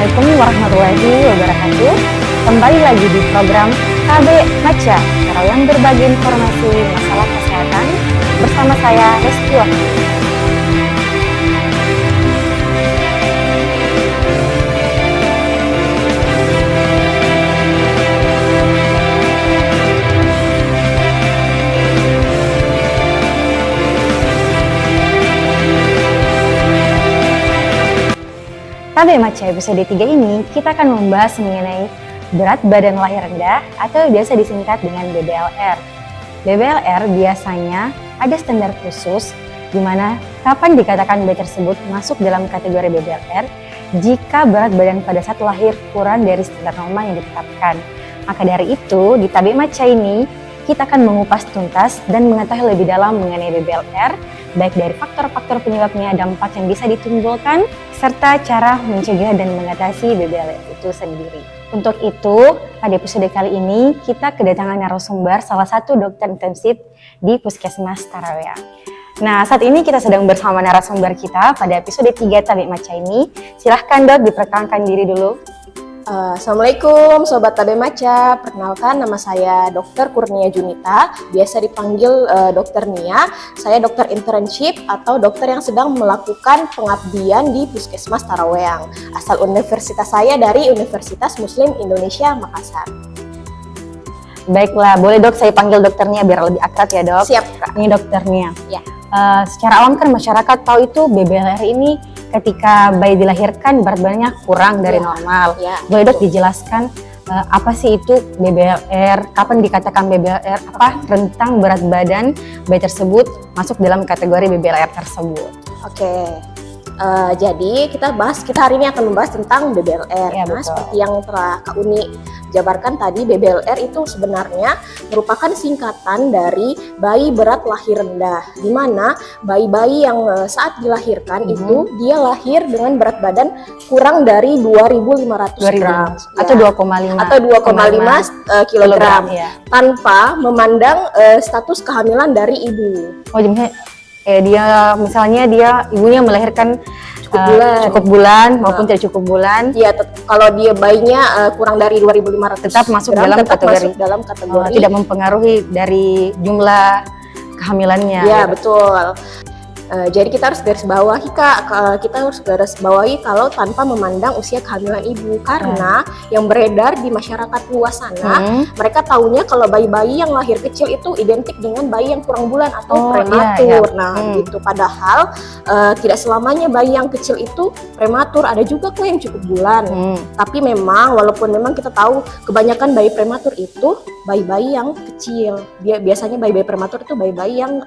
Assalamualaikum warahmatullahi wabarakatuh. Kembali lagi di program KB Maca, cara yang berbagi informasi masalah kesehatan bersama saya Reski Wahyu. KB Maca episode 3 ini kita akan membahas mengenai berat badan lahir rendah atau biasa disingkat dengan BBLR. BBLR biasanya ada standar khusus di mana kapan dikatakan bayi tersebut masuk dalam kategori BBLR jika berat badan pada saat lahir kurang dari standar normal yang ditetapkan. Maka dari itu di KB Maca ini kita akan mengupas tuntas dan mengetahui lebih dalam mengenai BBLR, baik dari faktor-faktor penyebabnya, dampak yang bisa ditimbulkan, serta cara mencegah dan mengatasi BBLR itu sendiri. Untuk itu, pada episode kali ini kita kedatangan narasumber salah satu dokter intensif di Puskesmas Taraweang. Nah, saat ini kita sedang bersama narasumber kita pada episode 3 KB Maca ini. Silahkan dok, diperkenalkan diri dulu. Assalamualaikum Sobat KB Maca, perkenalkan nama saya Dr. Kurnia Junita, biasa dipanggil Dr. Nia. Saya dokter internship atau dokter yang sedang melakukan pengabdian di Puskesmas Taraweang. Asal universitas saya dari Universitas Muslim Indonesia Makassar. Baiklah, boleh dok saya panggil Dr. Nia biar lebih akrab ya dok? Siap Kak. Ini Dr. Nia. Ya. Secara awam kan masyarakat tahu itu BBLR ini ketika bayi dilahirkan berat badannya kurang dari normal. Boleh dok dijelaskan apa sih itu BBLR, kapan dikatakan BBLR, apa rentang berat badan bayi tersebut masuk dalam kategori BBLR tersebut? Oke. Jadi kita hari ini akan membahas tentang BBLR. Ya, nah, seperti yang telah Kak Uni jabarkan tadi, BBLR itu sebenarnya merupakan singkatan dari bayi berat lahir rendah, di mana bayi-bayi yang saat dilahirkan itu dia lahir dengan berat badan kurang dari 2.500 gram atau 2,5 atau 2,5 kilogram tanpa memandang status kehamilan dari ibu. Oh, jadi misalnya ibunya melahirkan cukup bulan maupun tidak cukup bulan. Iya, kalau dia bayinya kurang dari 2.500 tetap masuk gram, dalam kategori. Tidak mempengaruhi dari jumlah kehamilannya. Iya, betul. Jadi kita harus garis bawahi Kak, kita harus garis bawahi kalau tanpa memandang usia kehamilan ibu, karena yang beredar di masyarakat luas sana, mereka taunya kalau bayi-bayi yang lahir kecil itu identik dengan bayi yang kurang bulan atau prematur. Gitu. Padahal tidak selamanya bayi yang kecil itu prematur, ada juga kok yang cukup bulan. Tapi walaupun memang kita tahu kebanyakan bayi prematur itu bayi-bayi yang kecil. Biasanya bayi-bayi prematur itu bayi-bayi yang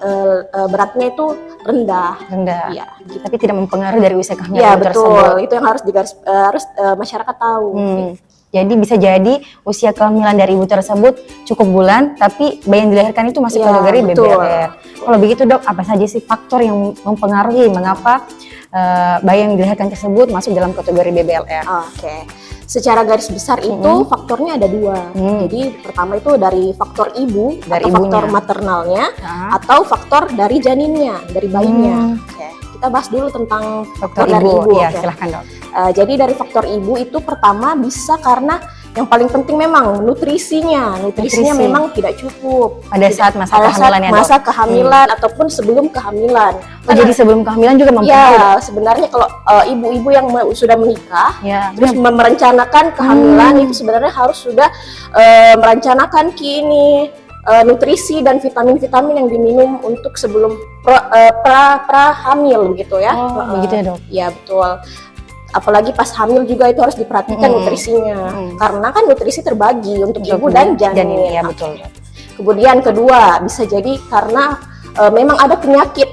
beratnya itu rendah. Ya, gitu. Tapi tidak mempengaruhi dari usia kehamilan tersebut. Betul. Itu yang harus masyarakat tahu. Jadi bisa jadi usia kehamilan dari ibu tersebut cukup bulan, tapi bayi yang dilahirkan itu masih kategori BBLR. Kalau begitu dok, apa saja sih faktor yang mempengaruhi mengapa bayi yang dilahirkan tersebut masuk dalam kategori BBLR? Oke. Secara garis besar itu faktornya ada dua. Jadi pertama itu dari faktor ibu, atau faktor maternalnya, atau faktor dari janinnya, dari bayinya. Oke. Kita bahas dulu tentang faktor dari ibu. Ya, silahkan dok. Jadi dari faktor ibu itu pertama bisa karena yang paling penting memang nutrisinya memang tidak cukup pada saat masa kehamilan ya dok? Masa kehamilan ataupun sebelum kehamilan. Jadi sebelum kehamilan juga mempengaruhi? Ya, sebenarnya kalau ibu-ibu yang sudah menikah terus merencanakan kehamilan itu sebenarnya harus sudah merencanakan nutrisi dan vitamin-vitamin yang diminum untuk sebelum pra hamil begitu ya. Begitu ya dok? Ya betul. Apalagi pas hamil juga itu harus diperhatikan nutrisinya, karena kan nutrisi terbagi untuk ibu dan janin. Ya, betul. Kemudian kedua bisa jadi karena memang ada penyakit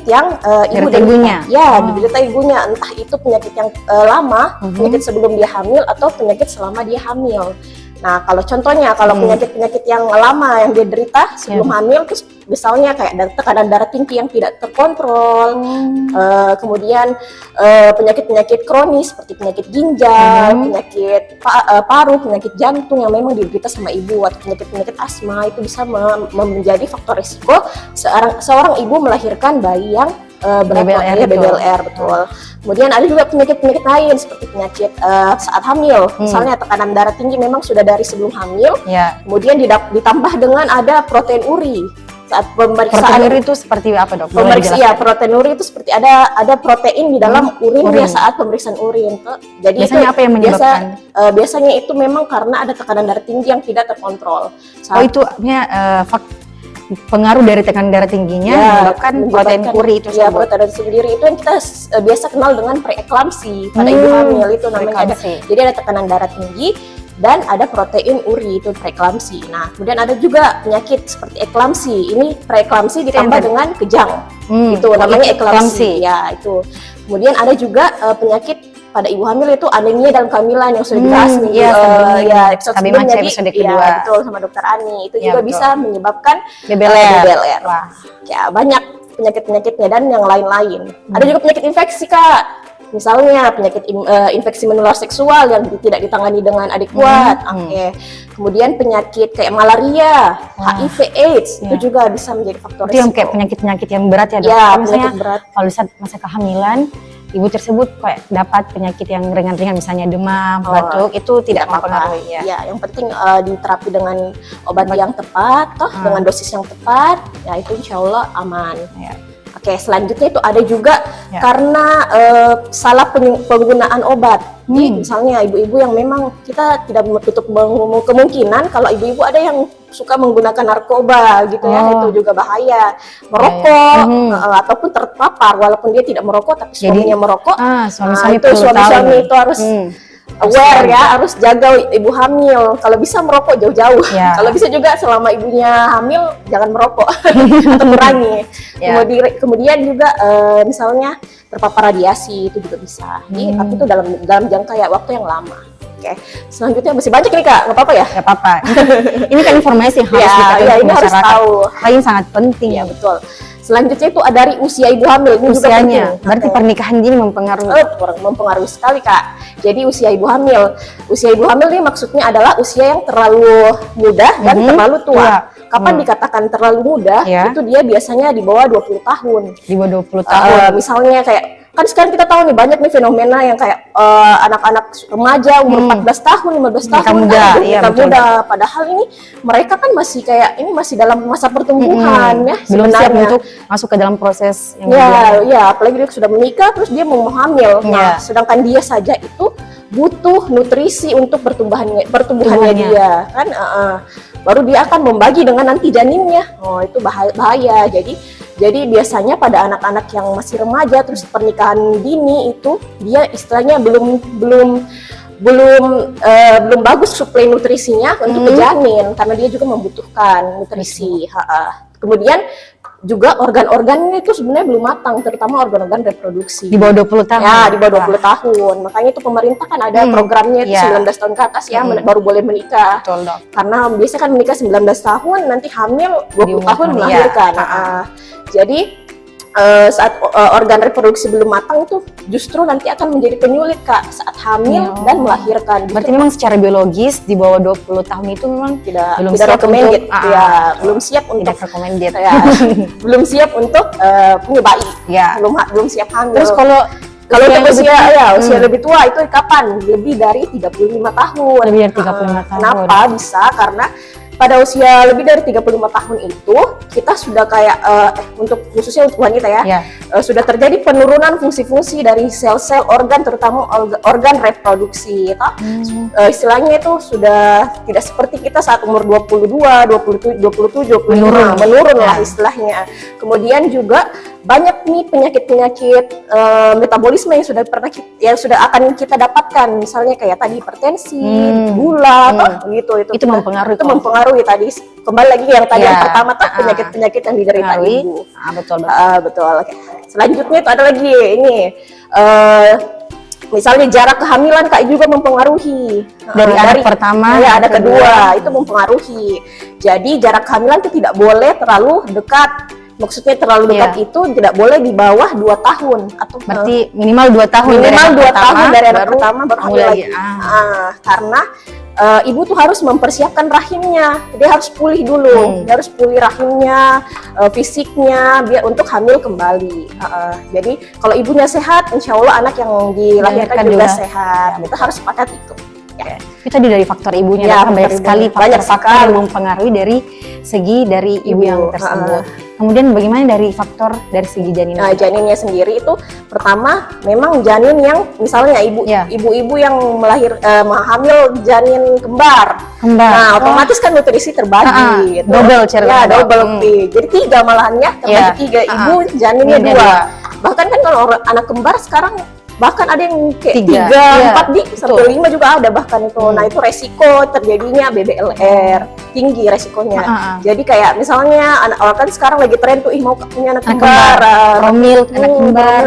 yang ibu dan ibunya. Diderita ibunya, entah itu penyakit yang lama, penyakit sebelum dia hamil atau penyakit selama dia hamil. Nah, kalau contohnya penyakit-penyakit yang lama yang dia derita sebelum hamil, terus misalnya kayak tekanan darah tinggi yang tidak terkontrol, kemudian penyakit-penyakit kronis seperti penyakit ginjal, penyakit paru, penyakit jantung yang memang diderita sama ibu, atau penyakit-penyakit asma, itu bisa menjadi faktor risiko seorang ibu melahirkan bayi yang berat BBLR ya, itu. BBLR betul. Kemudian ada juga penyakit-penyakit lain seperti penyakit saat hamil, misalnya tekanan darah tinggi memang sudah dari sebelum hamil, Ya. kemudian ditambah dengan ada protein uri. Saat pemeriksaan Protein uri itu seperti apa, Dok? Boleh ya, protein uri itu seperti ada protein di dalam urinnya Urin. saat pemeriksaan urin tuh. Jadi Biasanya itu apa yang menyebabkan? biasanya itu memang karena ada tekanan darah tinggi yang tidak terkontrol. Oh, itu artinya pengaruh dari tekanan darah tingginya menyebabkan protein uri itu ya, tersebut. protein sendiri itu yang kita biasa kenal dengan preeklamsi pada ibu hamil itu namanya. Jadi ada tekanan darah tinggi dan ada protein uri itu preeklamsi. Nah, kemudian ada juga penyakit seperti eklamsi. Ini preeklamsi ditambah dengan kejang. Itu namanya eklamsi. Ya, itu. Kemudian ada juga penyakit pada ibu hamil itu anemia dalam kehamilan yang sudah dibahas nih. Episode sebelumnya ya, betul sama Dokter Ani. Itu juga bisa menyebabkan BBLR. Wah. Ya, banyak penyakit-penyakitnya dan yang lain-lain. Ada juga penyakit infeksi, Kak. Misalnya penyakit infeksi menular seksual yang tidak ditangani dengan adekuat. Kemudian penyakit kayak malaria, HIV, AIDS itu juga bisa menjadi faktor resiko. Itu yang kayak penyakit-penyakit yang berat ya, Dok? Ya, misalnya penyakit berat. Kalau di saat masa kehamilan, ibu tersebut kayak dapat penyakit yang ringan-ringan, misalnya demam, batuk, itu tidak mempengaruhi ya? Ya, yang penting diterapi dengan obat yang tepat, dengan dosis yang tepat, ya itu insya Allah aman. Ya. Oke, selanjutnya itu ada juga karena salah penggunaan obat. Jadi misalnya ibu-ibu yang memang kita tidak menutup kemungkinan kalau ibu-ibu ada yang suka menggunakan narkoba gitu ya, itu juga bahaya. Merokok ataupun terpapar walaupun dia tidak merokok tapi suaminya merokok. Suami-suami itu harus aware ya, harus jaga ibu hamil. Kalau bisa merokok jauh-jauh. Kalau bisa juga selama ibunya hamil jangan merokok atau kurangi. Kemudian juga misalnya terpapar radiasi itu juga bisa. Tapi itu dalam jangka waktu yang lama. Oke, selanjutnya masih banyak nih, Kak, nggak apa-apa ya? Nggak apa-apa. Ini kan informasi yang harus kita ini harus tahu. Lain sangat penting. Ya betul. Selanjutnya itu ada dari usia ibu hamil. Ini juga penting. Berarti pernikahan dini mempengaruhi? Mempengaruhi sekali, Kak. Jadi usia ibu hamil. Usia ibu hamil ini maksudnya adalah usia yang terlalu muda dan terlalu tua. Kapan dikatakan terlalu muda? Itu dia biasanya di bawah 20 tahun. Di bawah 20 tahun. Misalnya kayak kan sekarang kita tahu nih banyak nih fenomena yang kayak anak-anak remaja umur 14 tahun, 15 tahun muda. Padahal ini mereka kan masih kayak ini masih dalam masa pertumbuhan ya, belum siap untuk masuk ke dalam proses yang apalagi dia sudah menikah terus dia mau hamil. Nah, sedangkan dia saja itu butuh nutrisi untuk pertumbuhannya dia kan baru dia akan membagi dengan nanti janinnya. Itu bahaya. Jadi biasanya pada anak-anak yang masih remaja terus pernikahan dini itu dia istilahnya belum bagus suplai nutrisinya untuk ke janin karena dia juga membutuhkan nutrisi. Kemudian juga organ-organnya itu sebenarnya belum matang, terutama organ-organ reproduksi. Di bawah 20 tahun? Ya, di bawah 20 tahun. Makanya itu pemerintah kan ada programnya itu 19 tahun ke atas ya, baru boleh menikah. Betul, Dok. Karena biasanya kan menikah 19 tahun, nanti hamil 20 tahun melahirkan. Jadi saat organ reproduksi belum matang itu justru nanti akan menjadi penyulit, Kak, saat hamil dan melahirkan. Berarti memang secara biologis di bawah 20 tahun itu memang belum siap untuk recommended. Belum siap untuk punya bayi. Belum siap hamil. Terus kalau untuk usia lebih tua itu kapan? Lebih dari 35 tahun. Lebih dari 35 tahun. Kenapa bisa? Karena pada usia lebih dari 35 tahun itu kita sudah kayak untuk khususnya untuk wanita sudah terjadi penurunan fungsi-fungsi dari sel-sel organ terutama organ reproduksi istilahnya itu sudah tidak seperti kita saat umur 22, 27, 25 menurun lah istilahnya. Kemudian juga banyak nih penyakit-penyakit metabolisme yang sudah akan kita dapatkan, misalnya kayak tadi hipertensi, gula, itu mempengaruhi tadi. Kembali lagi yang tadi yang pertama penyakit-penyakit yang diderita ibu. Betul. Okay. Selanjutnya itu ada lagi ini misalnya jarak kehamilan, Kak, juga mempengaruhi. Dari anak pertama ada kedua itu mempengaruhi. Jadi jarak kehamilan itu tidak boleh terlalu dekat. Maksudnya terlalu dekat itu tidak boleh di bawah 2 tahun atau berarti minimal 2 tahun minimal 2 tahun dari anak baru pertama baru hamil lagi. Karena ibu tuh harus mempersiapkan rahimnya, dia harus pulih dulu, dia harus pulih rahimnya, fisiknya, biar untuk hamil kembali. Jadi kalau ibunya sehat, insya Allah anak yang dilahirkan juga sehat. Kita harus sepakat itu. Ya. Itu tadi dari faktor ibunya, Ya, banyak sekali faktor-faktor yang mempengaruhi dari segi dari ibu yang tersebut. Kemudian bagaimana dari faktor dari segi janin? Nah, janinnya sendiri itu pertama memang janin yang misalnya ibu-ibu yang hamil janin kembar. Nah, otomatis kan nutrisi terbagi gitu. Double ya, double jadi 3 malahannya, terbagi 3 ibu janinnya 2. Bahkan kan kalau anak kembar sekarang bahkan ada yang kayak 3, 4 sampai 5 juga ada bahkan itu. Nah, itu resiko terjadinya BBLR tinggi resikonya. Jadi kayak misalnya orang kan sekarang lagi tren tuh mau punya anak kembar, promil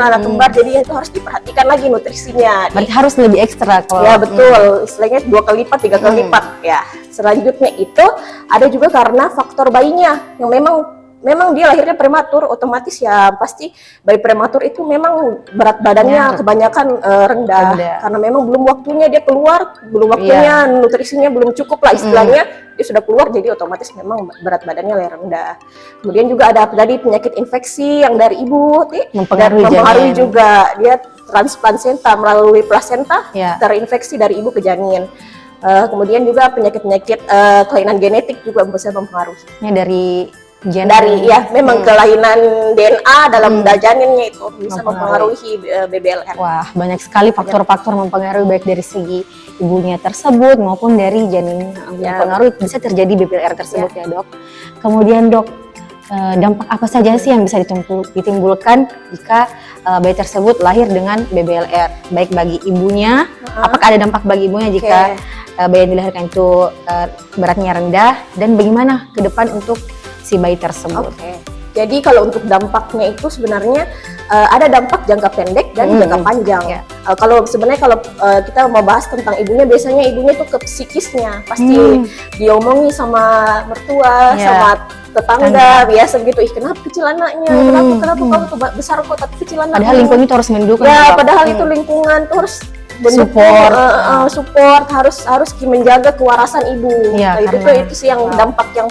anak kembar, jadi itu harus diperhatikan lagi nutrisinya. Berarti harus lebih ekstra kalau. Ya betul, istilahnya 2 kali lipat, 3 kali lipat. Ya, selanjutnya itu ada juga karena faktor bayinya yang memang dia lahirnya prematur, otomatis ya pasti bayi prematur itu memang berat badannya kebanyakan rendah karena memang belum waktunya dia keluar, belum waktunya nutrisinya belum cukup lah istilahnya, dia sudah keluar jadi otomatis memang berat badannya rendah. Kemudian juga ada tadi penyakit infeksi yang dari ibu mempengaruhi juga, dia transplasenta melalui plasenta terinfeksi dari ibu ke janin. Kemudian juga penyakit-penyakit kelainan genetik juga bisa mempengaruhi. Dari memang kelainan DNA dalam janinnya itu bisa mempengaruhi BBLR. Wah, banyak sekali faktor-faktor mempengaruhi baik dari segi ibunya tersebut maupun dari janin mempengaruhi bisa terjadi BBLR tersebut ya Dok. Kemudian Dok, dampak apa saja sih yang bisa ditimbulkan jika bayi tersebut lahir dengan BBLR? Baik bagi ibunya, apakah ada dampak bagi ibunya jika bayi yang dilahirkan itu beratnya rendah, dan bagaimana ke depan untuk si bayi tersebut? Jadi kalau untuk dampaknya itu sebenarnya ada dampak jangka pendek dan jangka panjang. Kalau kita mau bahas tentang ibunya, biasanya ibunya itu ke psikisnya pasti diomongi sama mertua, sama tetangga, biasa begitu. Kenapa kecil anaknya? Kenapa kamu tuh besar kok tapi kecil anaknya? Padahal lingkungan itu harus mendukung. Padahal itu lingkungan tuh harus support, harus menjaga kewarasan ibu. Itu sih yang dampak yang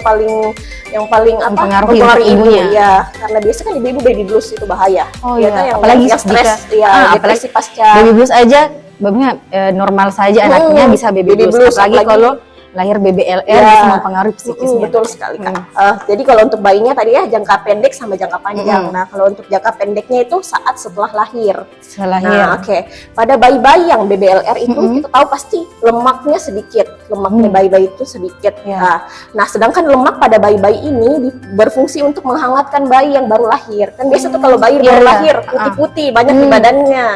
paling mempengaruhi ibunya. Ya, karena biasa kan ibu-ibu baby blues itu bahaya. Apalagi yang stres, depresi pasca baby blues aja, babynya normal saja anaknya bisa baby blues. Apalagi kalau lahir BBLR bisa mempengaruhi psikisnya. Betul sekali Kak. Jadi kalau untuk bayinya tadi ya jangka pendek sama jangka panjang. Nah, kalau untuk jangka pendeknya itu saat setelah lahir. Nah, pada bayi-bayi yang BBLR itu kita tahu pasti lemaknya sedikit, lemaknya bayi-bayi itu sedikit. Nah, sedangkan lemak pada bayi-bayi ini berfungsi untuk menghangatkan bayi yang baru lahir. Kan biasa tuh kalau bayi baru lahir putih-putih banyak di badannya.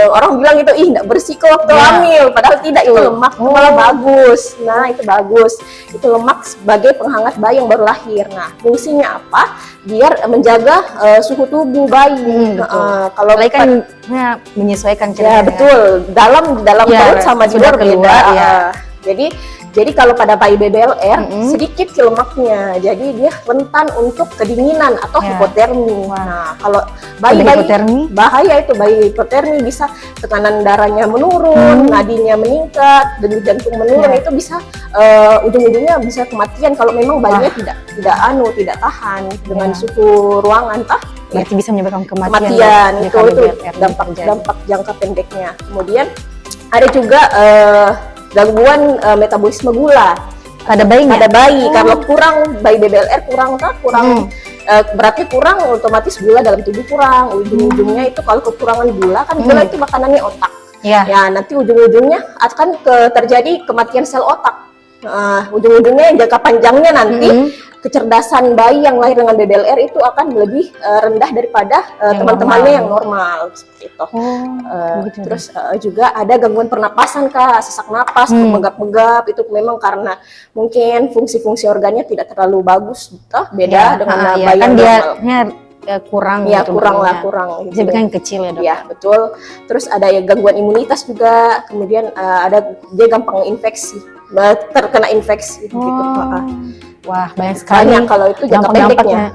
Orang bilang itu nggak bersih kok waktu hamil, padahal tidak, itu lemak malah bagus. Nah, itu bagus. Itu lemak sebagai penghangat bayi yang baru lahir. Nah, fungsinya apa? Biar menjaga suhu tubuh bayi. Kalau bayi kan menyesuaikan betul. Dalam perut sama di luar beda. Jadi kalau pada bayi BBLR sedikit lemaknya, jadi dia rentan untuk kedinginan atau hipotermi. Nah, kalau bayi bahaya itu, bayi hipotermi bisa tekanan darahnya menurun, nadinya meningkat, denyut jantung menurun, itu bisa ujung-ujungnya bisa kematian kalau memang bayinya tidak tahan dengan suhu ruangan berarti bisa menyebabkan kematian. Itu dampak jangka pendeknya. Kemudian ada juga gangguan metabolisme gula pada bayi karena bayi BBLR kurang beratnya kurang, otomatis gula dalam tubuh kurang. Ujung-ujungnya itu kalau kekurangan gula kan gula itu makanannya otak. Ya, nanti ujung-ujungnya akan terjadi kematian sel otak. Ujung-ujungnya yang jangka panjangnya nanti kecerdasan bayi yang lahir dengan BBLR itu akan lebih rendah daripada teman-temannya yang normal seperti itu. Terus juga ada gangguan pernapasan Kak, sesak napas, megap-megap, itu memang karena mungkin fungsi-fungsi organnya tidak terlalu bagus, beda dengan bayi yang normal. Kurang Jadi kecil ya Dok. Ya betul. Terus ada gangguan imunitas juga, kemudian ada dia gampang infeksi, terkena infeksi gitu. Wah, banyak sekali. Banyak kalau itu jangka pendeknya.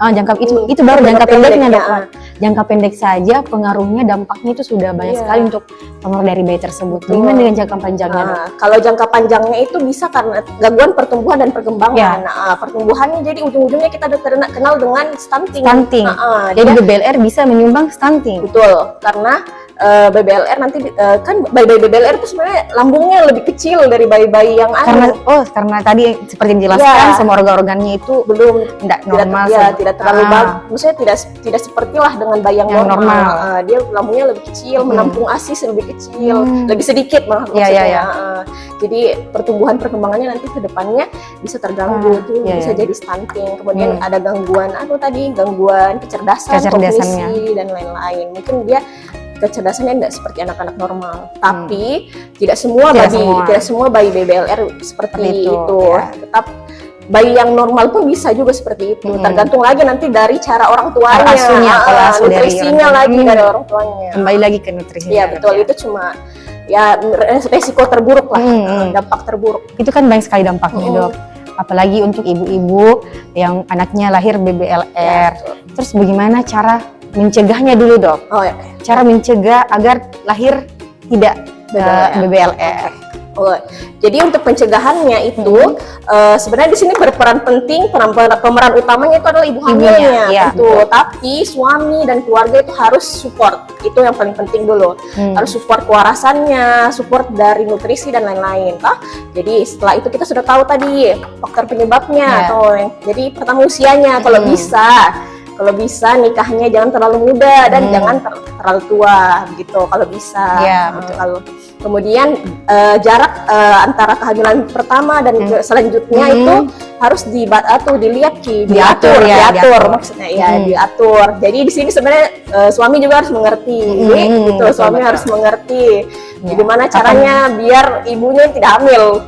Itu baru jangka pendeknya, Dok. ya. Jangka pendek saja pengaruhnya, dampaknya itu sudah banyak sekali untuk pengaruh dari bayi tersebut. Gimana dengan jangka panjangnya, Dok? Kalau jangka panjangnya itu bisa karena gangguan pertumbuhan dan perkembangan. Ya. Pertumbuhannya jadi ujung-ujungnya kita kenal dengan stunting. Jadi BBLR bisa menyumbang stunting. Betul, karena BBLR nanti kan bayi-bayi BBLR itu sebenarnya lambungnya lebih kecil dari bayi-bayi yang karena tadi seperti dijelaskan semua organ-organnya itu belum tidak normal, tidak terlalu bagus, maksudnya tidak sepertilah dengan bayi yang normal. Dia lambungnya lebih kecil, menampung ASI lebih kecil, lebih sedikit maksudnya. Jadi pertumbuhan perkembangannya nanti ke depannya bisa terganggu, bisa jadi stunting. Kemudian ada gangguan gangguan kecerdasan, kognisi dan lain-lain. Mungkin dia kecerdasannya tidak seperti anak-anak normal, tapi tidak semua bayi BBLR seperti itu. Tetap bayi yang normal pun bisa juga seperti itu. Tergantung lagi nanti dari cara orang tuanya, nutrisinya lagi dari orang tuanya. Kembali lagi ke nutrisinya. Iya betul, itu cuma resiko terburuk lah, dampak terburuk. Itu kan banyak sekali dampaknya, Dok. Apalagi untuk ibu-ibu yang anaknya lahir BBLR. Terus bagaimana cara mencegahnya dulu, Dok? Cara mencegah agar lahir tidak BBLR. Jadi untuk pencegahannya itu sebenarnya di sini berperan penting, pemeran utamanya itu adalah ibu hamilnya, tapi suami dan keluarga itu harus support. Itu yang paling penting dulu. Harus support kewarasannya, support dari nutrisi dan lain-lain. Jadi setelah itu kita sudah tahu tadi faktor penyebabnya jadi pertama usianya, kalau bisa nikahnya jangan terlalu muda dan jangan terlalu tua gitu kalau bisa. Kemudian jarak antara kehamilan pertama dan selanjutnya itu harus diatur maksudnya diatur. Jadi di sini sebenarnya suami juga harus mengerti, suami harus mengerti gimana caranya biar ibunya tidak hamil.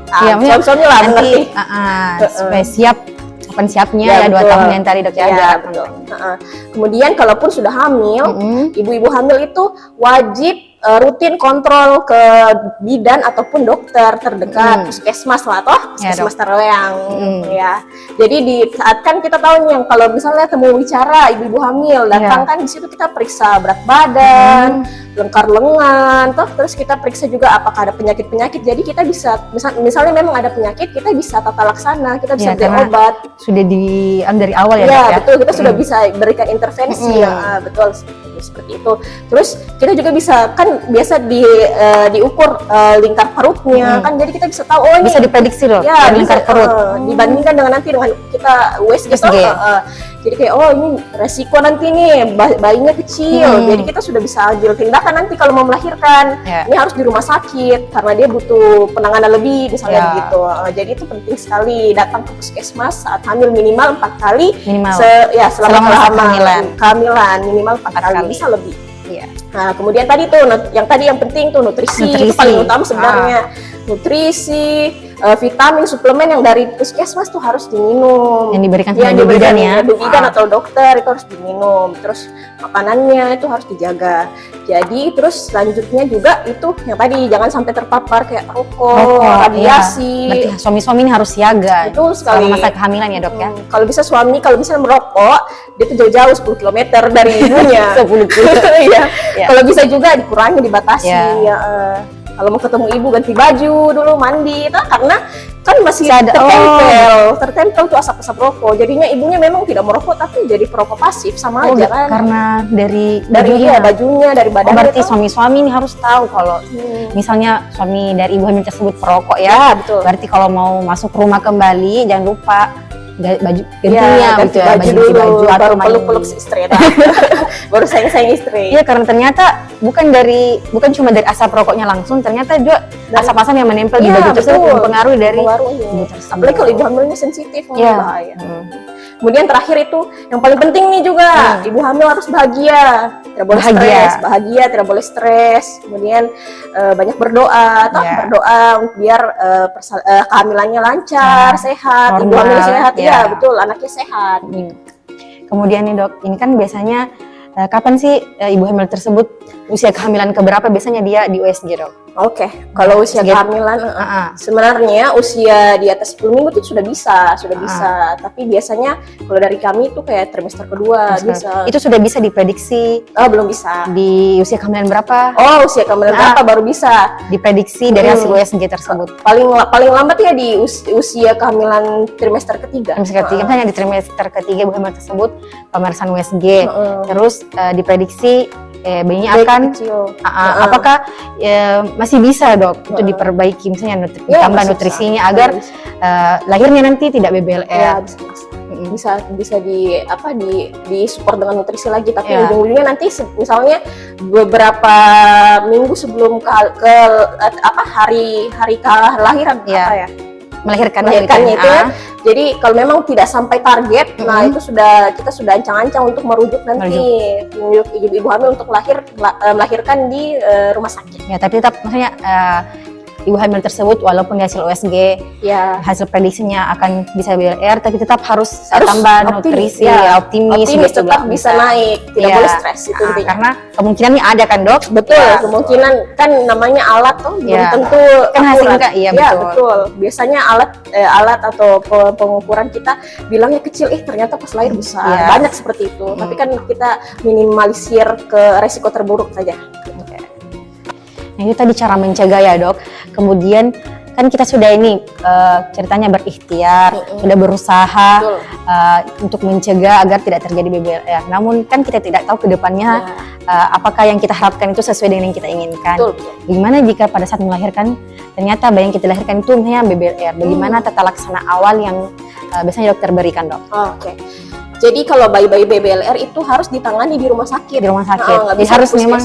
Suami lah mengerti supaya siap. Kapan siapnya 2 tahun yang tadi, Dok, betul. Kemudian kalaupun sudah hamil, ibu-ibu hamil itu wajib rutin kontrol ke bidan ataupun dokter terdekat, puskesmas lah puskesmas terdekat ya. Jadi di saat kan kita tahu nih kalau misalnya temu bicara ibu-ibu hamil datang kan di situ kita periksa berat badan, lengkar lengan, terus kita periksa juga apakah ada penyakit-penyakit. Jadi kita bisa misalnya memang ada penyakit, kita bisa tata laksana, kita bisa beri obat. Sudah dari awal ya, betul, kita sudah bisa berikan intervensi betul seperti itu. Terus kita juga bisa kan biasa diukur lingkar perutnya kan, jadi kita bisa tahu ini bisa diprediksi loh lingkar perut dibandingkan dengan kita USG. Jadi kayak ini resiko nanti nih bayinya kecil, jadi kita sudah bisa ambil tindakan nanti kalau mau melahirkan. Ini harus di rumah sakit karena dia butuh penanganan lebih misalnya begitu. Jadi itu penting sekali datang ke puskesmas saat hamil minimal 4 kali selama kehamilan minimal 4 kali, bisa lebih. Nah, kemudian yang penting tuh nutrisi. Itu paling utama sebenarnya. Nutrisi, vitamin, suplemen yang dari puskesmas tuh harus diminum. Yang diberikan sama bidan atau dokter itu harus diminum. Terus makanannya itu harus dijaga. Jadi terus selanjutnya juga itu yang tadi jangan sampai terpapar kayak rokok, radiasi. Berarti suami-suami ini harus siaga. Betul sekali. Selama masa kehamilan ya, Dok ya. Kalau bisa suami kalau bisa merokok, dia tuh jauh-jauh 10 km dari ibunya. 10 km. Kalau bisa juga dikurangi, dibatasi. Kalau mau ketemu ibu ganti baju dulu, mandi, karena kan masih tertempel tuh asap-asap rokok. Jadinya ibunya memang tidak merokok tapi jadi perokok pasif sama aja kan. Karena dari bajunya, dari badannya. Berarti suami-suami ini harus tahu kalau misalnya suami dari ibu hamil tersebut perokok betul. Berarti kalau mau masuk rumah kembali jangan lupa baju gantinya ganti baju atau peluk-peluk istri baru sayang istri. Karena ternyata bukan cuma dari asap rokoknya langsung, ternyata juga asap-asap yang menempel di baju tersebut mempengaruhi dari ibu tersebut. Apalagi kalau ibu hamilnya sensitif, bahaya. Kemudian terakhir itu yang paling penting nih juga, ibu hamil harus bahagia, tidak boleh stres, tidak boleh stres. Kemudian banyak berdoa, biar kehamilannya lancar, sehat, ibu hamil sehat, betul, anaknya sehat. Kemudian nih, Dok, ini kan biasanya kapan sih ibu hamil tersebut usia kehamilan keberapa biasanya dia di USG, Dok? Oke, kalau usia Segitu. kehamilan sebenarnya usia di atas 10 minggu itu sudah bisa. Tapi biasanya kalau dari kami itu kayak trimester kedua bisa. Itu sudah bisa diprediksi Belum bisa. di usia kehamilan berapa? Oh, usia kehamilan berapa baru bisa Diprediksi dari hasil USG tersebut. paling lambat ya di usia kehamilan trimester ketiga. Trimester ketiga, misalnya di trimester ketiga ibu hamil tersebut pemeriksaan USG, terus diprediksi bayinya akan apakah masih bisa dok untuk diperbaiki misalnya ditambah nutrisinya agar lahirnya nanti tidak BBLR. Ya, bisa di support dengan nutrisi lagi, tapi ujung-ujungnya nanti misalnya beberapa minggu sebelum hari kelahiran melahirkannya itu jadi kalau memang tidak sampai target, nah itu kita sudah ancang-ancang untuk merujuk ibu hamil untuk melahirkan di rumah sakit. Ya, tapi tetap maksudnya ibu hamil tersebut walaupun di hasil USG hasil prediksinya akan bisa BLR, tapi tetap harus tambah nutrisi, optimis tetap bisa naik, tidak boleh stres itu intinya. Karena kemungkinannya ada kan dok? Betul, kemungkinan kan namanya alat belum tentu kan hasilnya betul. Biasanya alat atau pengukuran kita bilangnya kecil, ternyata pas lahir besar. Banyak seperti itu. Tapi kan kita minimalisir ke resiko terburuk saja. Nah, itu tadi cara mencegah ya dok. Kemudian kan kita sudah ceritanya berikhtiar, sudah berusaha untuk mencegah agar tidak terjadi BBLR. Namun kan kita tidak tahu ke depannya apakah yang kita harapkan itu sesuai dengan yang kita inginkan. Bagaimana jika pada saat melahirkan ternyata bayi yang kita lahirkan itu hanya BBLR? Bagaimana tata laksana awal yang biasanya dokter berikan dok? Oke. Jadi kalau bayi-bayi BBLR itu harus ditangani di rumah sakit. Di rumah sakit. Jadi harus memang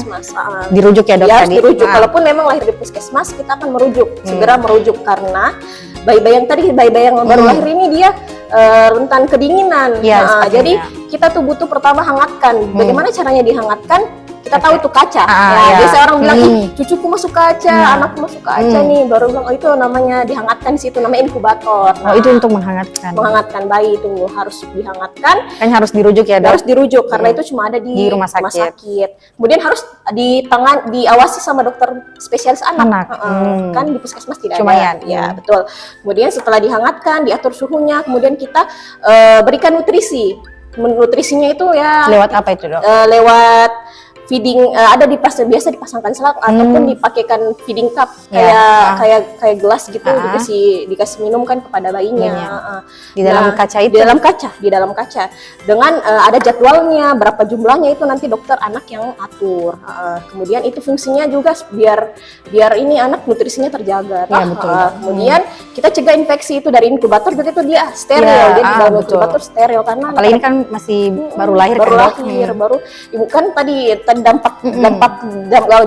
dirujuk ya dok harus tadi. Dirujuk. Kalaupun memang lahir di puskesmas, kita akan merujuk, segera merujuk karena bayi-bayi yang baru lahir ini dia rentan kedinginan. Jadi kita tuh butuh pertama hangatkan. Bagaimana caranya dihangatkan? Kita tahu tuh kaca. Biasa orang bilang, cucuku masuk kaca, anakku masuk kaca nih. Baru bilang, itu namanya dihangatkan di situ, namanya inkubator. Itu untuk menghangatkan. Menghangatkan bayi itu harus dihangatkan. Kan harus dirujuk ya dok? Harus dirujuk karena itu cuma ada di rumah sakit. Kemudian harus diawasi sama dokter spesialis anak. Kan di puskesmas tidak ada. Ya betul. Kemudian setelah dihangatkan, diatur suhunya, kemudian kita berikan nutrisi. Nutrisinya itu lewat apa itu dok? Lewat feeding, ada biasa dipasangkan selang ataupun dipakaikan feeding cup kayak gelas gitu, dikasih minum kan kepada bayinya. Di dalam kaca itu? Di dalam kaca dengan ada jadwalnya, berapa jumlahnya itu nanti dokter anak yang atur. Kemudian itu fungsinya juga biar ini anak nutrisinya terjaga. Kemudian kita cegah infeksi itu dari inkubator, begitu dia steril. Jadi dalam inkubator steril karena apalagi ini kan masih baru lahir baru ibu kan tadi dampak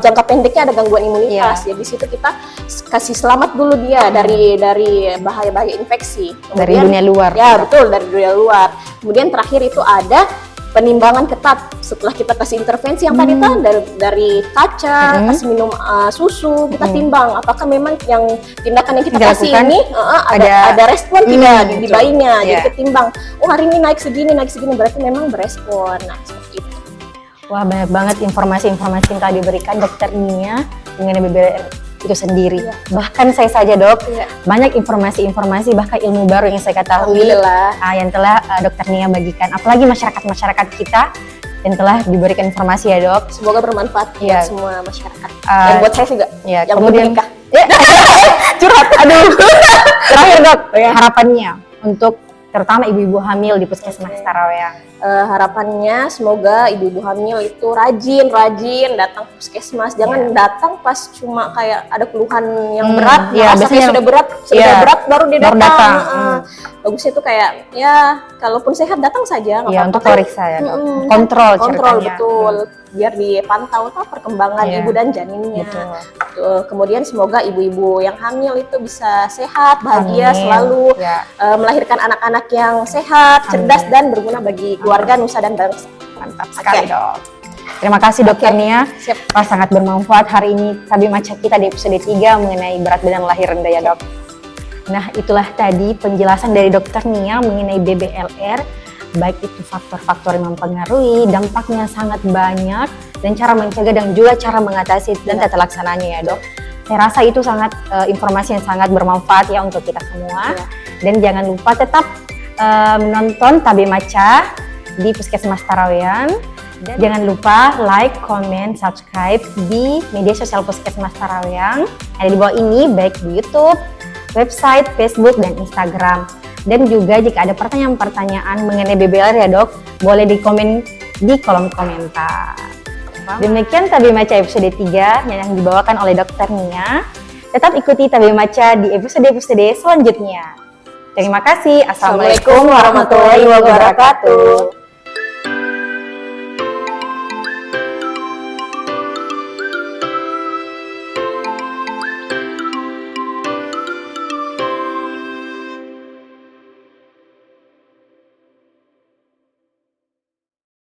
jangka pendeknya ada gangguan imunitas. Ya di situ kita kasih selamat dulu dia dari bahaya-bahaya infeksi. Kemudian, dari dunia luar. Ya betul, dari dunia luar. Kemudian terakhir itu ada penimbangan ketat setelah kita kasih intervensi yang tadi kan dari kaca, kasih minum susu, kita timbang apakah memang yang tindakan yang kita kasih ini ada respon tidak di bayinya. Jadi ketimbang, hari ini naik segini berarti memang berespon. Nah seperti itu. Wah, banyak banget informasi-informasi yang telah diberikan dokter Nia mengenai BBLR itu sendiri. Bahkan saya saja dok, banyak informasi-informasi bahkan ilmu baru yang saya ketahui yang telah dokter Nia bagikan. Apalagi masyarakat kita yang telah diberikan informasi ya dok. Semoga bermanfaat buat semua masyarakat. Dan buat saya juga. Yang kemudian menikah. Curhat, aduh. Terakhir dok, harapannya untuk terutama ibu-ibu hamil di Puskesmas Taraweang. Harapannya semoga ibu-ibu hamil itu rajin datang ke puskesmas. Jangan datang pas cuma kayak ada keluhan yang berat, biasanya sudah berat baru dia datang. Bagusnya itu kayak kalaupun sehat datang saja. Untuk periksa ya, kontrol betul. Biar dipantau perkembangan ibu dan janinnya. Kemudian semoga ibu-ibu yang hamil itu bisa sehat, bahagia selalu, melahirkan anak-anak yang sehat, cerdas dan berguna bagi keluarga, nusa dan bangsa. Mantap sekali dok. Terima kasih dokter Nia. Sangat bermanfaat hari ini Tabi Maca kita di episode 3 mengenai berat badan lahir rendah ya dok. Nah itulah tadi penjelasan dari dokter Nia mengenai BBLR. Baik itu faktor-faktor yang mempengaruhi, dampaknya sangat banyak, dan cara mencegah dan juga cara mengatasi dan tata laksananya ya dok. Saya rasa itu sangat informasi yang sangat bermanfaat ya untuk kita semua. Iya. Dan jangan lupa tetap menonton Tabe Maca di Puskesmas Tarawean. Dan jangan lupa like, comment, subscribe di media sosial Puskesmas Tarawean. Ada di bawah ini, baik di YouTube, website, Facebook, dan Instagram. Dan juga jika ada pertanyaan-pertanyaan mengenai BBLR ya dok, boleh di komen di kolom komentar. Demikian Tabe Maca episode 3 yang dibawakan oleh Dr. Nia. Tetap ikuti Tabe Maca di episode-episode selanjutnya. Terima kasih. Assalamualaikum warahmatullahi wabarakatuh.